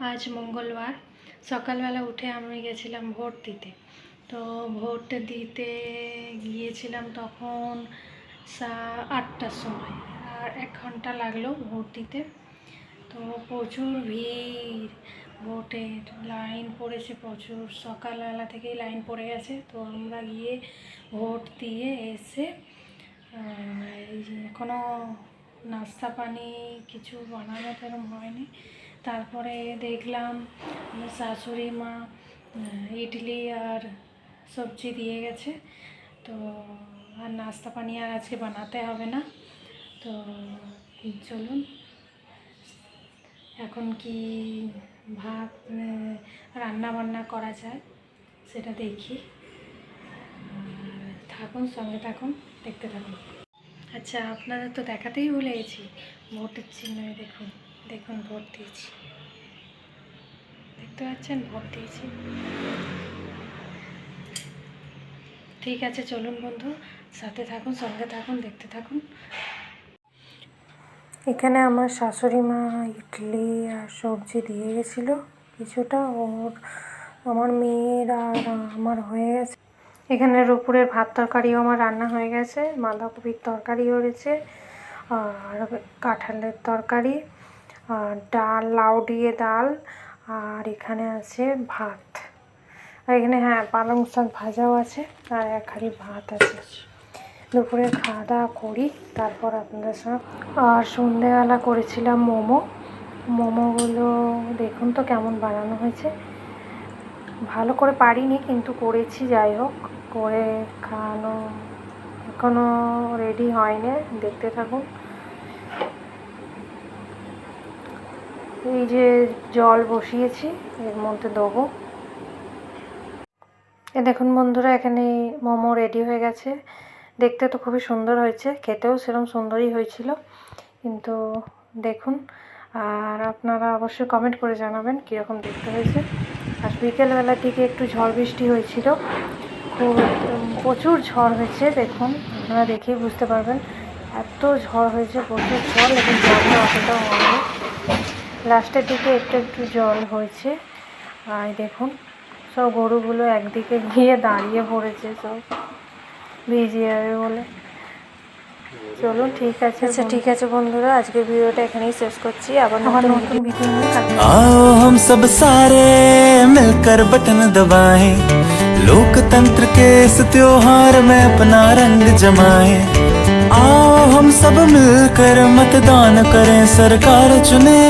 আজ মঙ্গলবার সকালবেলা উঠে আমি গেছিলাম ভোট দিতে। তো ভোট দিতে গিয়েছিলাম তখন 8টার সময়, আর 1 ঘন্টা লাগলো ভোট দিতে। তো প্রচুর ভিড়, ভোটের লাইন পড়েছে প্রচুর, সকালবেলা থেকেই লাইন পড়ে গেছে। তো আমরা গিয়ে ভোট দিয়ে এসে এই যে এখনও নাস্তা পানি কিছু বানানো তেরম হয়নি। তারপরে দেখলাম আমার শাশুড়ি মা ইডলি আর সবজি দিয়ে গেছে। তো আর নাস্তা পানি আর আজকে বানাতে হবে না। তো চলুন এখন কি ভাত রান্না বান্না করা যায় সেটা দেখি। থাকুন, সঙ্গে থাকুন, দেখতে থাকুন। আচ্ছা, আপনাদের তো দেখাতেই ভুলে গেছি, ভোটের চিহ্নই দেখুন, দেখুন ভোট দিয়েছি, দেখতে পাচ্ছেন ভোট দিয়েছি। ঠিক আছে, চলুন বন্ধু, সাথে থাকুন, সঙ্গে থাকুন, দেখতে থাকুন। এখানে আমার শাশুড়ি মা ইডলি আর সবজি দিয়ে গেছিলো কিছুটা, আমার মেয়ের আর আমার হয়ে গেছে। এখানে দুপুরের ভাত তরকারিও আমার রান্না হয়ে গেছে, বাঁধাকপির তরকারি হয়েছে, আর কাঁঠালের তরকারি, আর ডাল, লাউ দিয়ে ডাল, আর এখানে আছে ভাত, আর এখানে পালং শাক ভাজাও আছে, আর 1 হাঁড়ি ভাত আছে। দুপুরে খাওয়া দাওয়া করি, তারপর আপনাদের সঙ্গে। আর সন্ধেবেলা করেছিলাম মোমোগুলো দেখুন তো কেমন বানানো হয়েছে। ভালো করে পারিনি, কিন্তু করেছি, যাই হোক, করে খাওয়ানো এখনও রেডি হয়নি, দেখতে থাকুন। এই যে জল বসিয়েছি, এর মধ্যে দেবো। দেখুন বন্ধুরা, এখানে মোমো রেডি হয়ে গেছে। দেখতে তো খুবই সুন্দর হয়েছে, খেতেও সেরকম সুন্দরই হয়েছিল, কিন্তু দেখুন। আর আপনারা অবশ্যই কমেন্ট করে জানাবেন কীরকম দেখতে হয়েছে। আর বিকেলবেলার দিকে একটু ঝড় বৃষ্টি হয়েছিল, প্রচুর ঝড় হয়েছে, দেখুন, আপনারা দেখেই বুঝতে পারবেন, এত ঝড় হয়েছে, প্রচুর জল, এবং জলটা অতটাও হয়নি, লাস্টের দিকে একটু একটু জল হয়েছে। আর দেখুন, সব গরুগুলো একদিকে গিয়ে দাঁড়িয়ে পড়েছে, সব ভিজে যাবে বলে। চলুন, ঠিক আছে। আচ্ছা, ঠিক আছে বন্ধুরা, আজকের ভিডিওটা এখানেই শেষ করছি। আবার নতুন ভিডিও নিয়ে आओ हम सब सारे मिलकर बटन दबाएं, लोकतंत्र के इस त्योहार में अपना रंग जमाएं। आओ हम सब मिलकर मतदान करें, सरकार चुने।